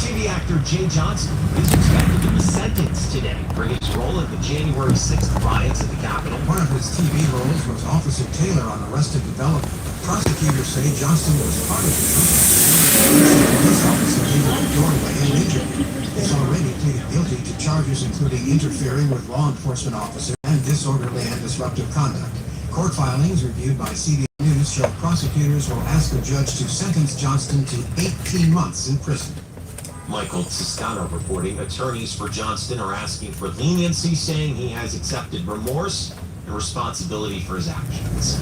TV actor Jay Johnson is expected to be sentenced today for his role in the January 6th riots at the Capitol. One of his TV roles was Officer Taylor on Arrested Development. Prosecutors say Johnson was part of the police officer entered the doorway and injured him. He's already pleaded guilty to charges including interfering with law enforcement officers and disorderly and disruptive conduct. Court filings reviewed by CBS News show prosecutors will ask a judge to sentence Johnston to 18 months in prison. Michael Toscano reporting attorneys for Johnston are asking for leniency, saying he has accepted remorse and responsibility for his actions.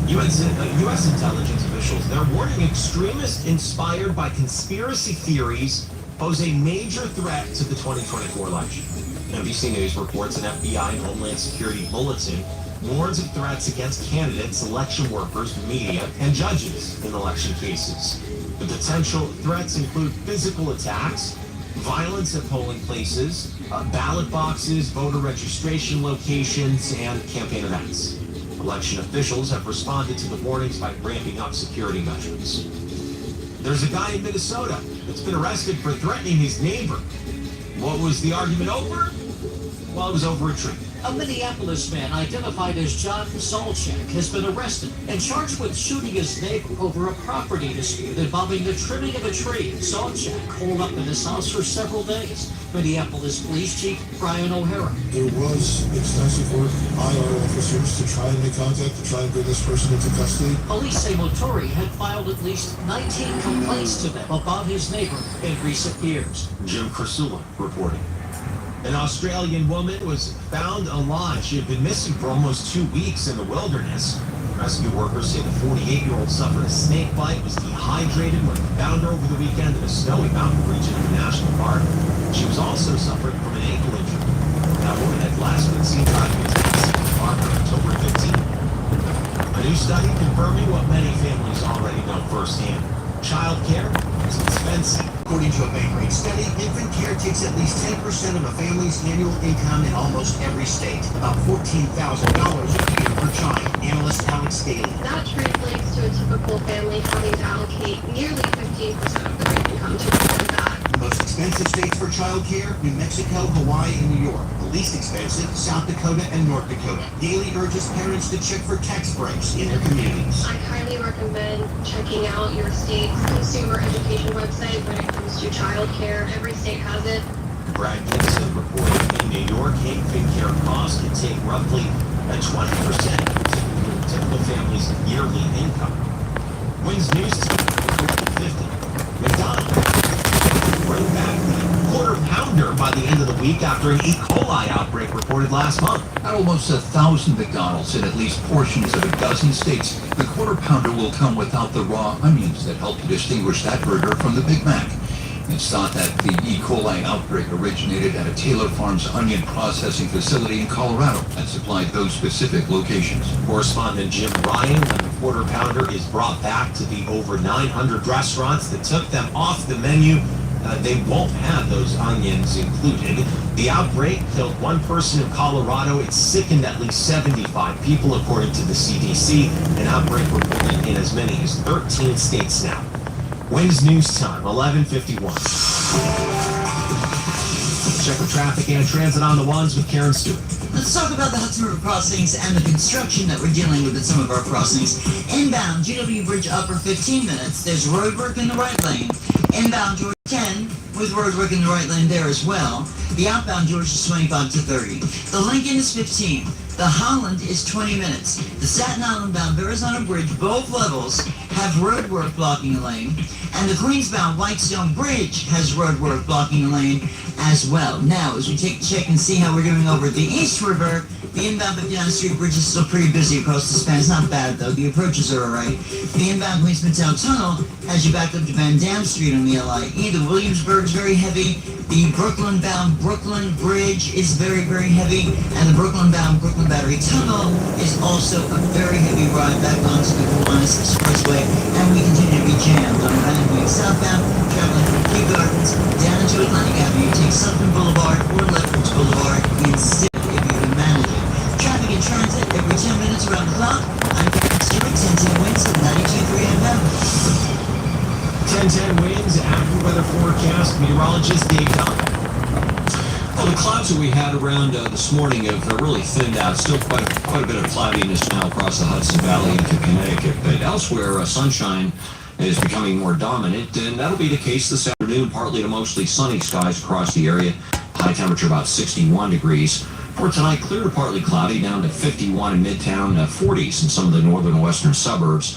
U.S. intelligence officials, they're warning extremists inspired by conspiracy theories pose a major threat to the 2024 election. NBC News reports an FBI and Homeland Security bulletin warns of threats against candidates, election workers, media, and judges in election cases. The potential threats include physical attacks, violence at polling places, ballot boxes, voter registration locations, and campaign events. Election officials have responded to the warnings by ramping up security measures. There's a guy in Minnesota that's been arrested for threatening his neighbor. What was the argument over? Well, it was over a tree. A Minneapolis man identified as John Solchak has been arrested and charged with shooting his neighbor over a property dispute involving the trimming of a tree. Solchak holed up in his house for several days. Minneapolis Police Chief Brian O'Hara. There was extensive work by our officers to try and make contact, to try and bring this person into custody. Police say Motori had filed at least 19 complaints to them about his neighbor in recent years. Jim Krasula reporting. An Australian woman was found alive. She had been missing for almost 2 weeks in the wilderness. Rescue workers say the 48-year-old suffered a snake bite, was dehydrated when found her over the weekend in a snowy mountain region of the national park. She was also suffering from an ankle injury. That woman had last been seen driving into the park on October 15th. A new study confirming what many families already know firsthand. Child care is expensive. According to a Bankrate study, infant care takes at least 10% of a family's annual income in almost every state, about $14,000 a year per child. Analyst Alex Staley. That translates to a typical family having to allocate nearly 15% of their income to that. The most expensive states for child care, New Mexico, Hawaii, and New York. The least expensive, South Dakota and North Dakota. Daily urges parents to check for tax breaks in their communities. I highly recommend checking out your state's consumer education website when it comes to child care. Every state has it. Brad Gibson reported in New York, infant care costs can take roughly a 20% of typical family's yearly income. Wins News Team 50. McDonald bring back the quarter pounder by the end of the week after an E. coli outbreak reported last month. At almost 1,000 McDonald's in at least portions of a dozen states, the quarter pounder will come without the raw onions that help to distinguish that burger from the Big Mac. It's thought that the E. coli outbreak originated at a Taylor Farms onion processing facility in Colorado that supplied those specific locations. Correspondent Jim Ryan, when the quarter pounder is brought back to the over 900 restaurants that took them off the menu, they won't have those onions included. The outbreak killed one person in Colorado. It sickened at least 75 people, according to the CDC. An outbreak reported in as many as 13 states now. Wins News Time, 11:51. Check the traffic and transit on the ones with Karen Stewart. Let's talk about the Hudson River crossings and the construction that we're dealing with at some of our crossings. Inbound, GW Bridge upper 15 minutes. There's road work in the right lane. Inbound George 10 with road work in the right lane there as well. The outbound George is 25 to 30. The Lincoln is 15. The Holland is 20 minutes. The Staten Island bound Verrazano Bridge, both levels, have road work blocking a lane. And the Queensbound Whitestone Bridge has road work blocking a lane as well. Now, as we take a check and see how we're doing over the East River, the inbound 59th Street Bridge is still pretty busy across the span. It's not bad, though. The approaches are all right. The inbound Queens Midtown Tunnel has you back up to Van Dam Street on the LIE. The Williamsburg is very heavy. The Brooklyn-bound Brooklyn Bridge is very, very heavy. And the Brooklyn-bound Brooklyn Battery Tunnel is also a very heavy ride back onto the Gowanus Expressway. And we continue to be jammed on Van southbound, traveling from Kew Gardens down into Atlantic Avenue. Take Sutton Boulevard or Lethbridge Boulevard instead if you can manage it. Traffic in transit every 10 minutes around the clock. I'm Karen Stewart, 1010 Winds at 92.3 FM. 1010 Winds, AccuWeather forecast. forecast. Meteorologist Dave Dunn. Well, the clouds that we had around this morning have really thinned out. Still quite a bit of cloudiness now across the Hudson Valley into Connecticut. But elsewhere, sunshine is becoming more dominant, and that'll be the case this afternoon. Partly to mostly sunny skies across the area. High temperature about 61 degrees. For tonight, clear to partly cloudy, down to 51 in Midtown, 40s in some of the northern and western suburbs.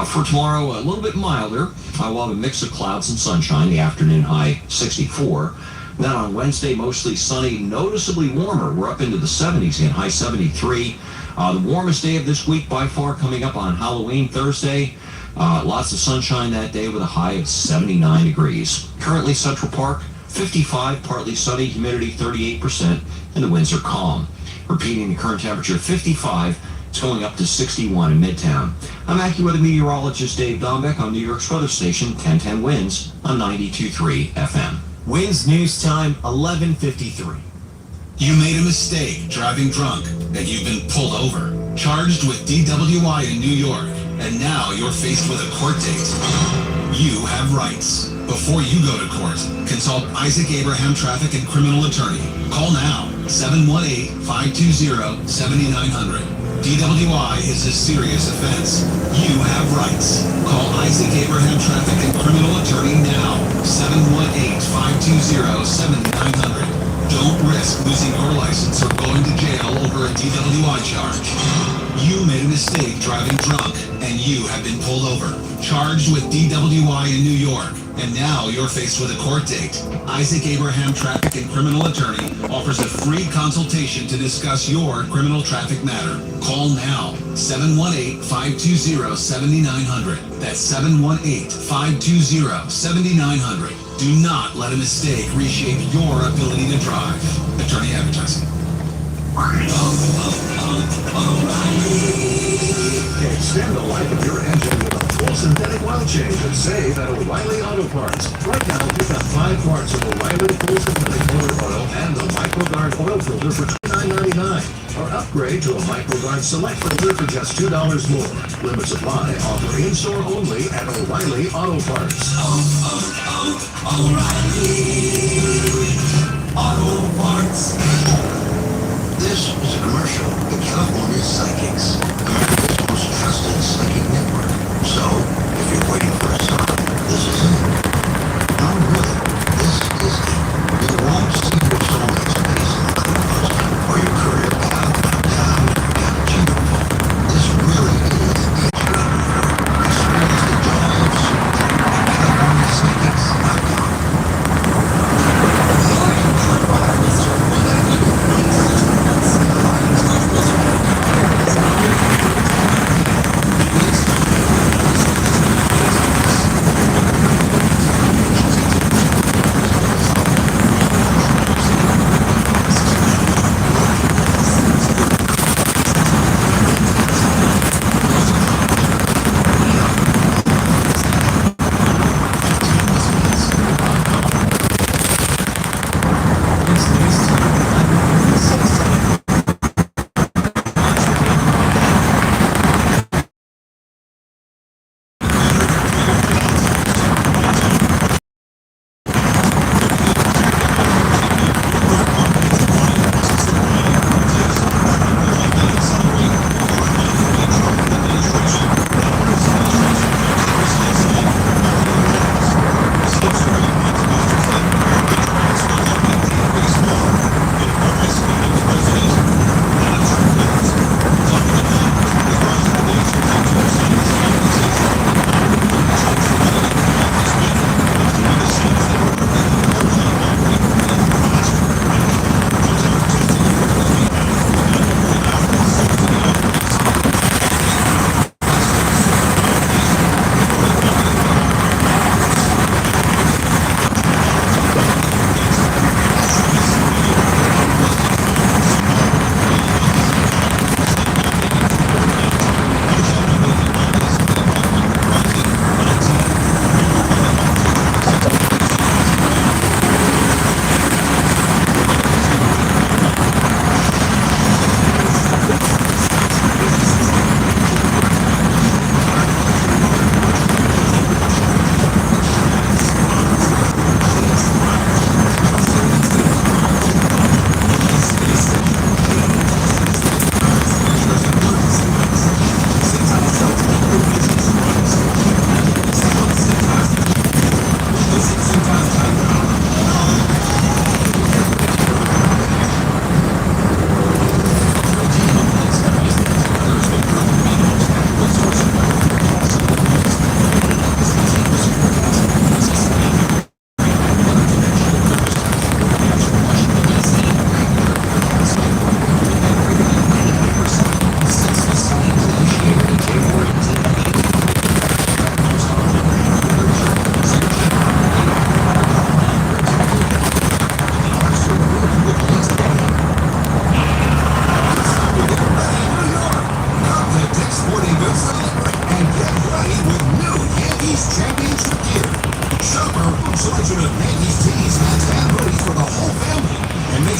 For tomorrow, a little bit milder. We'll have a mix of clouds and sunshine. The afternoon high 64. Then on Wednesday, mostly sunny, noticeably warmer. We're up into the 70s again, high 73. The warmest day of this week by far coming up on Halloween Thursday. Lots of sunshine that day with a high of 79 degrees. Currently Central Park, 55, partly sunny, humidity 38%, and the winds are calm. Repeating the current temperature, 55. It's going up to 61 in Midtown. I'm AccuWeather meteorologist Dave Dombeck on New York's weather station, 1010 Winds on 92.3 FM. Winds news time 11:53. You made a mistake driving drunk and you've been pulled over, charged with DWI in New York, and now you're faced with a court date. You have rights. Before you go to court, consult Isaac Abraham Traffic and Criminal Attorney. Call now, 718-520-7900. DWI is a serious offense. You have rights. Call Isaac Abraham Traffic and Criminal Attorney now, 718-520-7900. Don't risk losing your license or going to jail over a DWI charge. You made a mistake driving drunk, and you have been pulled over, charged with DWI in New York, and now you're faced with a court date. Isaac Abraham Traffic and Criminal Attorney offers a free consultation to discuss your criminal traffic matter. Call now, 718-520-7900. That's 718-520-7900. Do not let a mistake reshape your ability to drive. Attorney Advertising. Extend the life of your engine with a full synthetic oil change and save at O'Reilly Auto Parts. Right now, pick up 5 parts of O'Reilly full synthetic motor oil and the MicroGuard oil filter for $29.99. Or upgrade to a MicroGuard Select filter for just $2 more. Limit supply. Offer in-store only at O'Reilly Auto Parts. O'Reilly Auto Parts. This is a commercial for California's Psychics, America's most trusted psychic network. So, if you're waiting for a sign, this is it. No, really, this is it. You won't see your soulmate's face in the clouds, or your career path down your cappuccino phone. This really is what you're looking for. Experience the joy of Californiapsychics.com.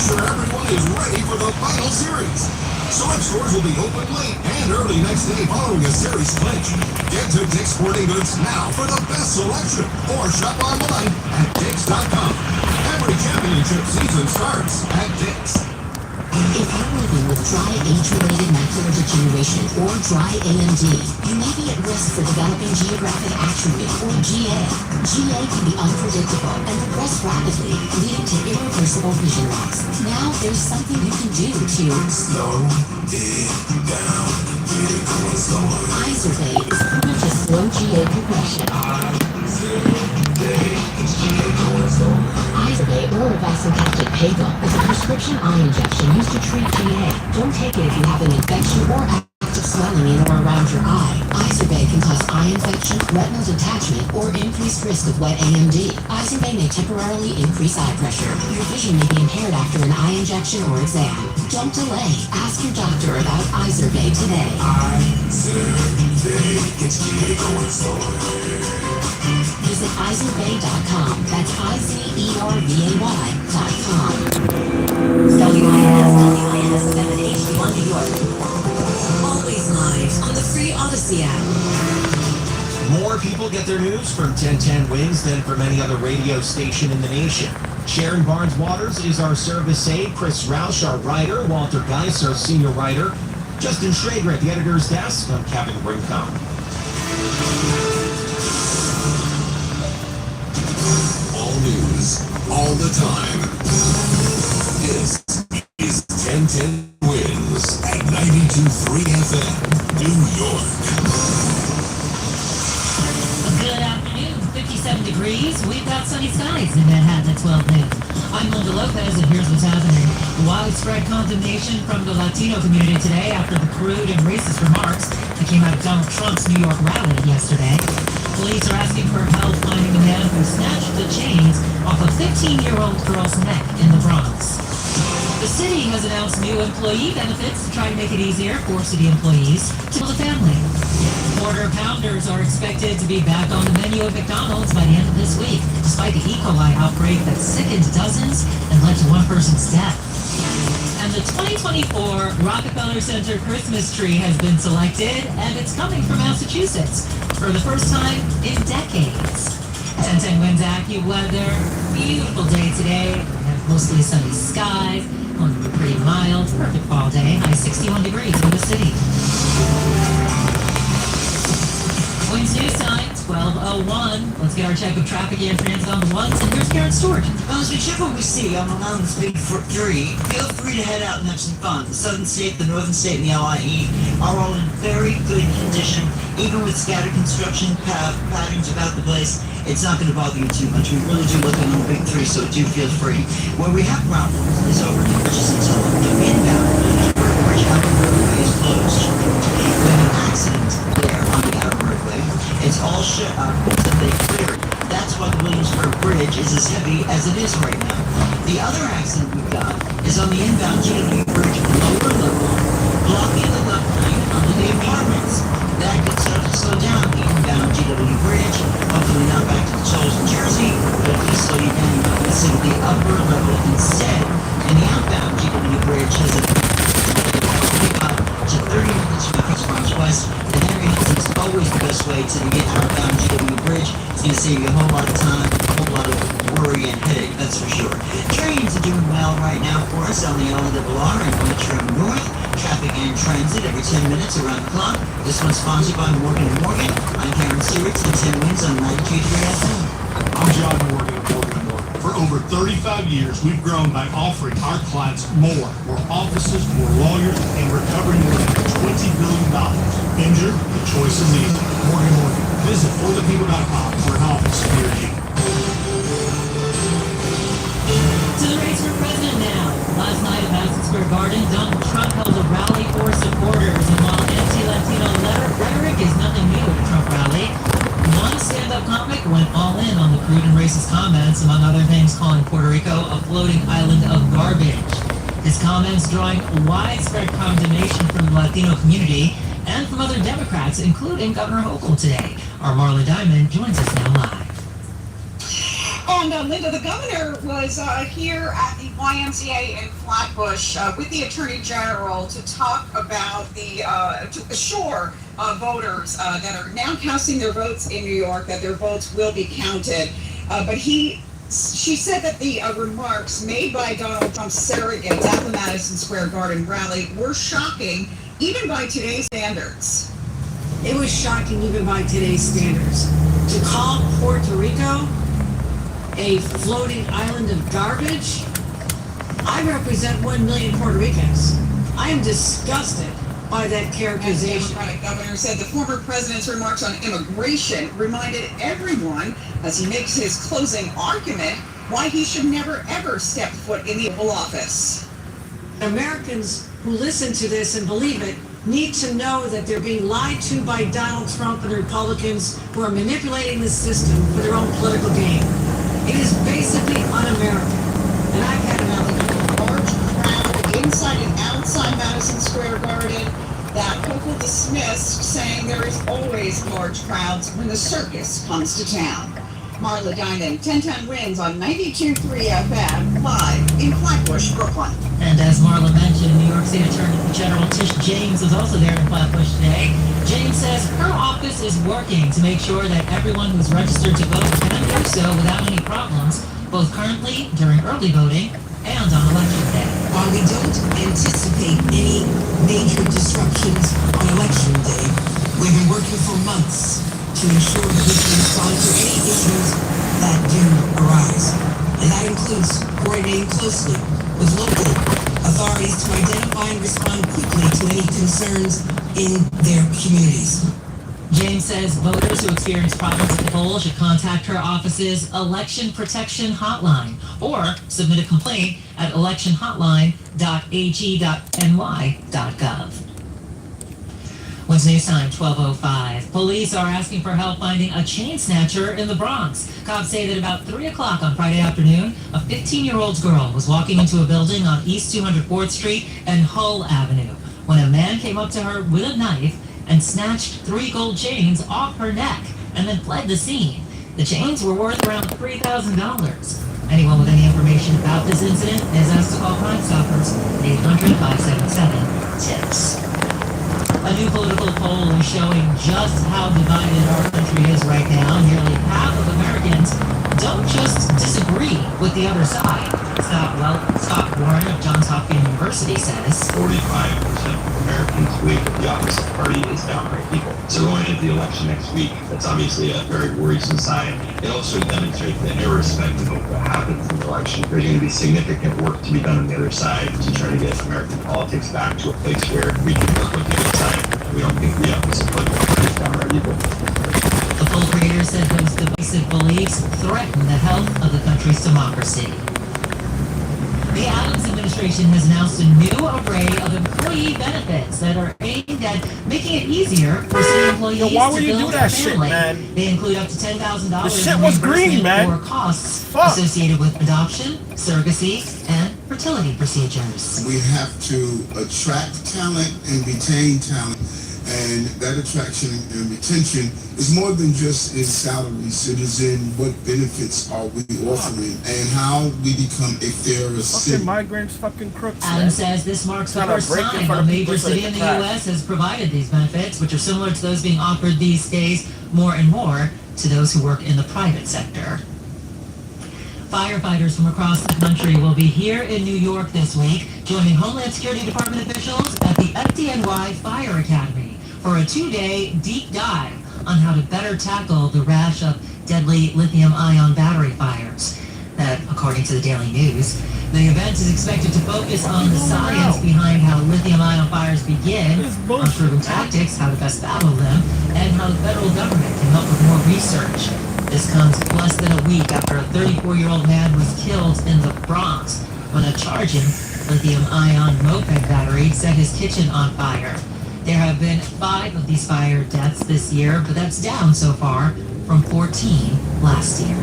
sure everyone is ready for the final series. Select stores will be open late and early next day following a series clinch. Get to Dick's Sporting Goods now for the best selection or shop online at Dicks.com. Every championship season starts at Dick's. If you're living with dry age-related macular degeneration or dry AMD, you may be at risk for developing geographic atrophy or GA. GA can be unpredictable and progress rapidly, leading to irreversible vision loss. Now there's something you can do to Slow it down, get it going slower. Izervay is proven to slow GA progression. Izervay or vasoactive Pagel is a prescription eye injection used to treat GA. Don't take it if you have an infection or active swelling in or around your eye. Izervay can cause eye infection, retinal detachment, or increased risk of wet AMD. Izervay may temporarily increase eye pressure. Your vision may be impaired after an eye injection or exam. Don't delay. Ask your doctor about Izervay today. Izervay gets GA going slower. Visit Izervay.com. That's IZERVAY.com. WIS 7 HD1 New York. Always live on the free Odyssey app. More people get their news from 1010 Wins than from any other radio station in the nation. Sharon Barnes-Waters is our service aide, Chris Roush, our writer, Walter Geis, our senior writer, Justin Schrager at the editor's desk. I'm Kevin Brincombe. All news, all the time. This is 1010 Wins at 92.3 FM, New York. Good afternoon, 57 degrees. We've got sunny skies in Manhattan at 12 noon. I'm Linda Lopez, and here's what's happening. Widespread condemnation from the Latino community today after the crude and racist remarks that came out of Donald Trump's New York rally yesterday. Police are asking for help finding the man who snatched the chains off a 15-year-old girl's neck in the Bronx. The city has announced new employee benefits to try to make it easier for city employees to build a family. Quarter pounders are expected to be back on the menu at McDonald's by the end of this week, despite the E. coli outbreak that sickened dozens and led to one person's death. And the 2024 Rockefeller Center Christmas tree has been selected, and it's coming from Massachusetts for the first time in decades. 1010 Wins AccuWeather, beautiful day today. We have mostly sunny skies, going to be pretty mild, perfect fall day, high 61 degrees in the city. Wins News Time, 12:01. Let's get our check of traffic and transit on the ones, and here's Karen Stewart. Well, as we check what we see on the Mountains Big 3, feel free to head out and have some fun. The southern state, the northern state, and the LIE are all in very good condition, even with scattered construction patterns about the place. It's not going to bother you too much. We really do look on the Big 3, so do feel free. Where we have problems is over in Richardson, the inbound. Bridge Outer Roadway is closed. We have an accident there on the Outer Roadway. It's all shut up until they clear it. That's why the Williamsburg Bridge is as heavy as it is right now. The other accident we've got is on the inbound GW Bridge lower level, blocking the left lane under the apartments. That could start to slow down the inbound GW Bridge. Hopefully not back to the tolls in Jersey, but it could slow you down. You might consider the upper level instead. And the outbound GW Bridge has a to 30 minutes from Cross Bronx West, and Henry Hilton's always the best way to get outbound GW Bridge. It's going to save you a whole lot of time, a whole lot of worry and headache, that's for sure. Trains are doing well right now for us on the LRRR and Metro North. Traffic and transit every 10 minutes around the clock. This one's sponsored by Morgan & Morgan. I'm Karen Stewart, 10 Wins on 92.3 FM. I'm John Morgan of Morgan & Morgan. For over 35 years, we've grown by offering our clients more offices, more lawyers, and recovering more than $20 billion. Injured? The choice is easy. Morgan & Morgan. Visit forthepeople.com for an office near you. To the race for president now. Last night at Madison Square Garden, Donald Trump held a rally for supporters, and while anti-Latino rhetoric is nothing new at the Trump rally, one stand-up comic went all in on the crude and racist comments, among other things calling Puerto Rico a floating island of garbage. His comments drawing widespread condemnation from the Latino community and from other Democrats, including Governor Hochul today. Our Marla Diamond joins us now live. And Linda, the governor was here at the YMCA in Flatbush with the Attorney General to talk about to assure voters that are now casting their votes in New York that their votes will be counted. But she said that the remarks made by Donald Trump's surrogates at the Madison Square Garden rally were shocking, even by today's standards. It was shocking even by today's standards. To call Puerto Rico a floating island of garbage? I represent 1 million Puerto Ricans. I am disgusted by that characterization. The Democratic governor said the former president's remarks on immigration reminded everyone, as he makes his closing argument, why he should never ever step foot in the Oval Office. Americans who listen to this and believe it need to know that they're being lied to by Donald Trump and the Republicans who are manipulating the system for their own political gain. It is basically un-American, and I've had enough of it. Large crowd inside and outside Madison Square Garden that Hochul dismissed, saying there is always large crowds when the circus comes to town. Marla Dinan, 1010 Wins on 92.3 FM, live in Flatbush, Brooklyn. And as Marla mentioned, New York State Attorney General Tish James was also there in Flatbush today. James says her office is working to make sure that everyone who's registered to vote can do so without any problems, both currently, during early voting, and on Election Day. While we don't anticipate any major disruptions on Election Day, we've been working for months to ensure that we can respond to any issues that do arise. And that includes coordinating closely with local authorities to identify and respond quickly to any concerns in their communities. James says voters who experience problems at the poll should contact her office's Election Protection Hotline or submit a complaint at electionhotline.ag.ny.gov. Wednesday news time, 12:05. Police are asking for help finding a chain snatcher in the Bronx. Cops say that about 3 o'clock on Friday afternoon, a 15-year-old girl was walking into a building on East 204th Street and Hull Avenue when a man came up to her with a knife and snatched 3 gold chains off her neck and then fled the scene. The chains were worth around $3,000. Anyone with any information about this incident is asked to call Crime Stoppers at 800-577-TIPS. A new political poll is showing just how divided our country is right now. Nearly half of Americans don't just disagree with the other side. Scott Warren of Johns Hopkins University says 45% of Americans believe that the opposite party is downright evil. So going into the election next week, that's obviously a very worrisome sign. It also demonstrates that irrespective of what happens in the election, there's going to be significant work to be done on the other side to try to get American politics back to a place where we can work with the other side. We don't think we have to support the party is downright evil. The poll creator said those divisive beliefs threaten the health of the country's democracy. The Adams administration has announced a new array of employee benefits that are aimed at making it easier for city employees to build a family. They include up to $10,000 in reimbursement for costs associated with adoption, surrogacy, and fertility procedures. We have to attract talent and retain talent. And that attraction and retention is more than just in salaries. It is in what benefits are we offering and how we become a fairer city. Migrants, fucking crooks. Adams says this marks the first time a major city in the U.S. has provided these benefits, which are similar to those being offered these days more and more to those who work in the private sector. Firefighters from across the country will be here in New York this week, joining Homeland Security Department officials at the FDNY Fire Academy for a 2-day deep dive on how to better tackle the rash of deadly lithium-ion battery fires. That, according to the Daily News, the event is expected to focus on the science behind how lithium-ion fires begin, on proven tactics, how to best battle them, and how the federal government can help with more research. This comes less than a week after a 34-year-old man was killed in the Bronx when a charging lithium-ion moped battery set his kitchen on fire. There have been 5 of these fire deaths this year, but that's down so far from 14 last year.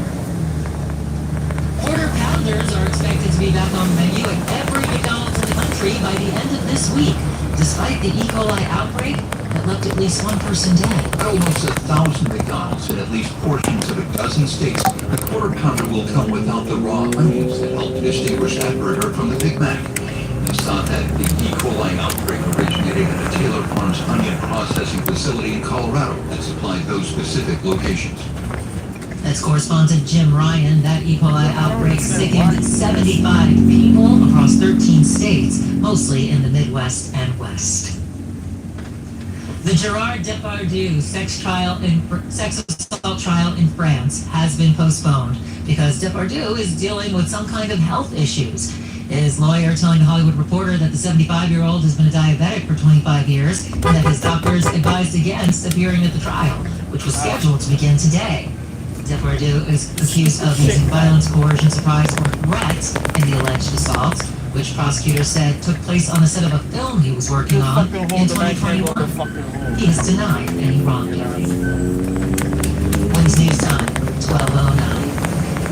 Quarter Pounders are expected to be back on the menu at every McDonald's in the country by the end of this week, despite the E. coli outbreak that left at least 1 person dead. Almost 1,000 McDonald's in at least portions of a dozen states The Quarter Pounder will come without the raw onions that help to distinguish that burger from the Big Mac. It's thought that the E. coli outbreak originated at the Taylor Farms onion processing facility in Colorado that supplied those specific locations. That's correspondent Jim Ryan. That E. coli outbreak sickened 75 people across 13 states, mostly in the Midwest and West. The Gerard Depardieu sex assault trial in France has been postponed because Depardieu is dealing with some kind of health issues. His lawyer telling the Hollywood Reporter that the 75-year-old has been a diabetic for 25 years and that his doctors advised against appearing at the trial, which was scheduled to begin today. Depardieu is accused of using violence, coercion, surprise, or threat in the alleged assault, which prosecutors said took place on the set of a film he was working on in 2021. He has denied any wrongdoing. Wins News Time, 12:09.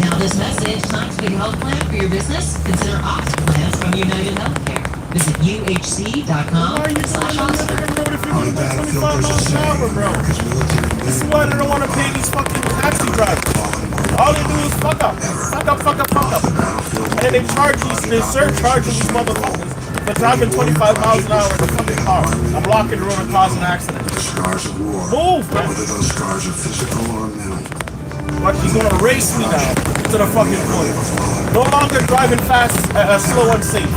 Now this message, time to pick a health plan for your business. Consider Oxford plans from United Healthcare. Visit uhc.com/Oxford. This is why they don't want to pay these fucking taxi drivers. All they do is fuck up. And then they surcharge these motherfuckers for driving 25 miles an hour in a fucking car. I'm blocking the road and causing an accident. The scars of war. Move, man. Whether those scars are physical or mental. But he's gonna race me now to the fucking point. No longer driving fast, slow and safe.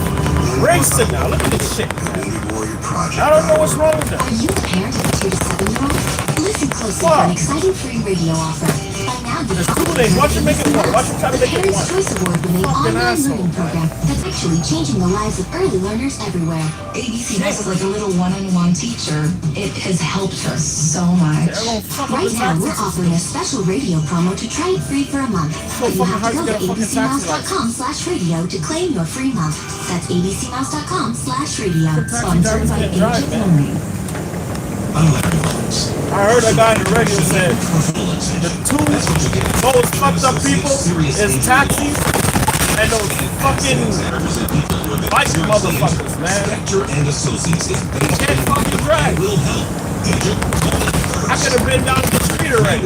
Racing now. Look at this shit. I don't know what's wrong with that. Are you a parent of a 2 to 7-year-old? Listen closely for an exciting free radio offer. By now, There's 2 days. Watch him make it one. Watch him try to make it Parents' one. Choice Award-winning online asshole, learning program that's actually changing the lives of early learners everywhere. ABC has like a little one-on-one teacher. It has helped us so much. Right now, we're offering a special radio promo to try it free for a month. But you have to go to abcmouse.com/radio to claim your free month. That's abcmouse.com/radio. Sponsored by Agent Learning. I heard a guy on the radio said the 2 most fucked up people is taxis and those fucking bike motherfuckers, man. You can't fucking drive. I could have been down the street already.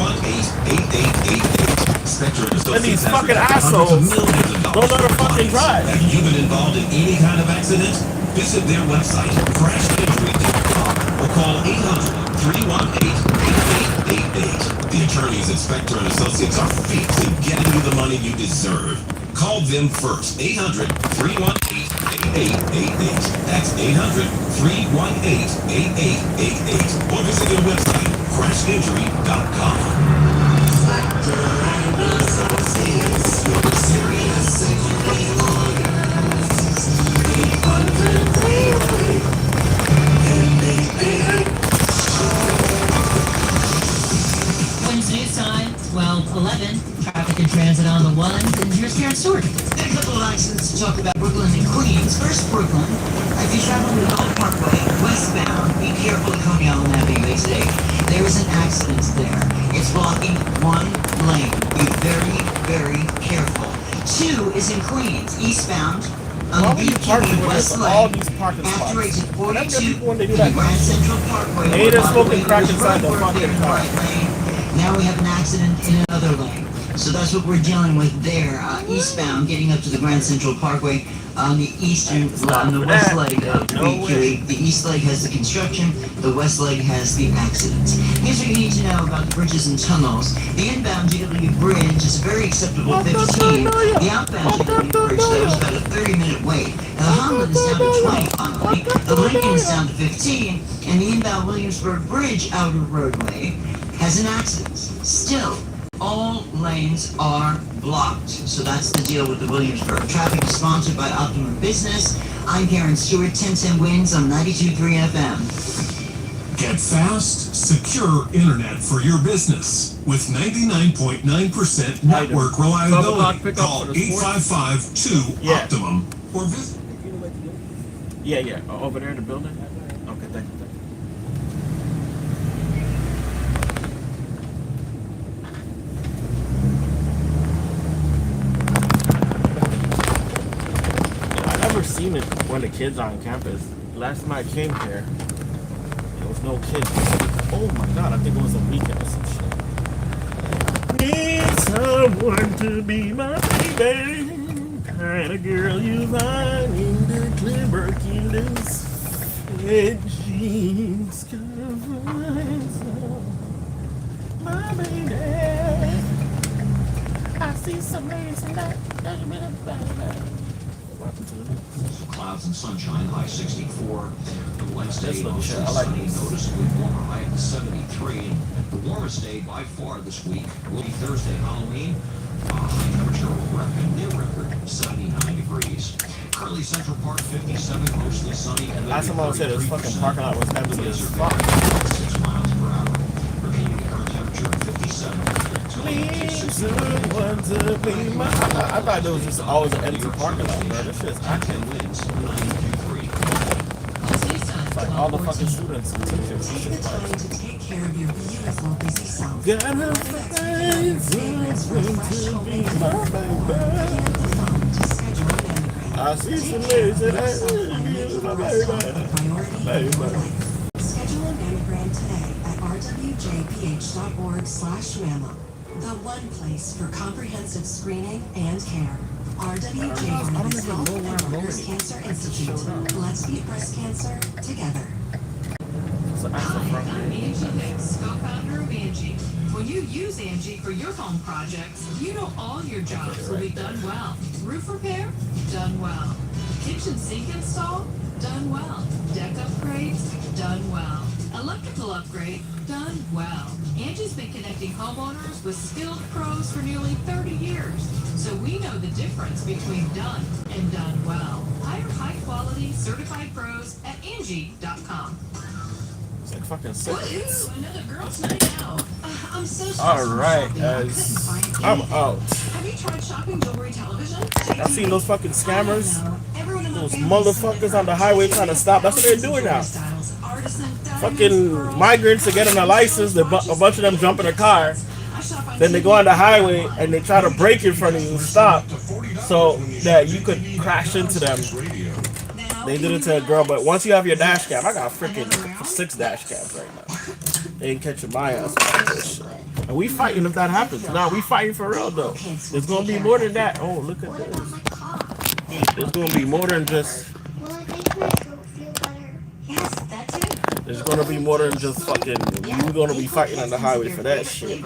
And these fucking assholes don't know to fucking drive. Have you been involved in any kind of accident? Visit their website, crashinjury.com, or call 800-318-8888. The attorneys at Spector and Associates are fixing getting you the money you deserve. Call them first, 800-318-8888. That's 800-318-8888. Or visit their website, crashinjury.com. Spector and Associates, you're serious and Wins News Time, 12:11. Traffic and transit on the ones, and here's Karen Stewart. There are a couple of accidents to talk about. Brooklyn and Queens. First, Brooklyn. If you're traveling the Belt Parkway westbound, be careful at Coney Island Avenue today. There is an accident there. It's blocking 1 lane. Be very, very careful. 2 is in Queens, eastbound. On the BQE West Leg, after exit 42, Grand Central Parkway. They just smoking crack inside the fucking car. Now we have an accident in another lane. So that's what we're dealing with there. Eastbound, getting up to the Grand Central Parkway on the on the west leg of the BQE. The east leg has the construction, the west leg has the accident. Here's what you need to know about the bridges and tunnels. The inbound GW bridge is a very acceptable 15. The outbound GW bridge, though, is about a 30-minute wait. Now, the Honda is down to 20 finally. The Lincoln is down to 15. And the inbound Williamsburg Bridge outer roadway has an accident. Still, all lanes are blocked. So that's the deal with the Williamsburg. Traffic is sponsored by Optimum Business. I'm Karen Stewart, 1010 Wins on 92.3 FM. Get fast, secure internet for your business with 99.9% network reliability. Call 855-2-OPTIMUM or visit. Yeah. Over there in the building? Okay, thank you. I never seen it when the kids are on campus. Last time I came here, there was no kids. Oh my god, I think it was a weekend or some shit. need someone to be my baby. Kind of girl you find in the clear Birkins red jeans. Gonna find some, my baby. I see some ladies tonight. Clouds and sunshine, high 64. Wednesday, This looks mostly shit. I like sunny, this. noticeably warmer, high at 73. The warmest day by far this week will be Thursday, Halloween. High temperature will near record 79 degrees. Currently, Central Park 57, mostly sunny. Last time I said this fucking parking lot was empty as fuck. 6 miles per hour. Repeating the current temperature 57. Need someone to be my. I thought there was just always an empty parking lot, bro. This shit's acting. Winds 923. It's like all the fucking students and teachers. Take the time to take care of your beautiful, busy self. Gotta find someone to be my baby. I see some ladies that I really my baby. Schedule a mammogram today at rwjph.org/mammo. The one place for comprehensive screening and care. RWJ Women's Health and Partners Cancer Institute. Let's beat breast cancer together. Hi, I'm Angie Hicks, co-founder of Angie. When you use Angie for your home projects, you know all your jobs will be done well. Roof repair? Done well. Kitchen sink install? Done well. Deck upgrades? Done well. Electrical upgrade? Done well. Angie's been connecting homeowners with skilled pros for nearly 30 years. So we know the difference between done and done well. Hire high-quality, certified pros at Angie.com. It's like fucking seconds. Woohoo! Another girls' night out. I'm so sorry. Alright, guys. I'm out. Have you tried shopping jewelry television? I seen those fucking scammers. Those motherfuckers on the highway trying to stop. That's what they're doing now. Fucking migrants to get on a license. A bunch of them jump in a car. Then they go on the highway and they try to brake in front of you and stop so that you could crash into them. They did it to a girl, but once you have your dash cam, I got freaking 6 dash cams right now. They ain't catching my ass. And we fighting if that happens. Nah, we fighting for real though. There's gonna be more than that. Oh, look at this. There's gonna be more than just. There's gonna be more than just fucking. We're gonna be fighting on the highway for that shit.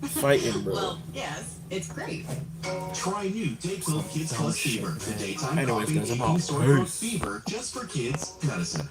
Fighting, bro. Well, yes, it's great. Try new Dayquil Kids Plus Fever, the daytime Anyways, guys, I'm out. store for fever just for kids medicine.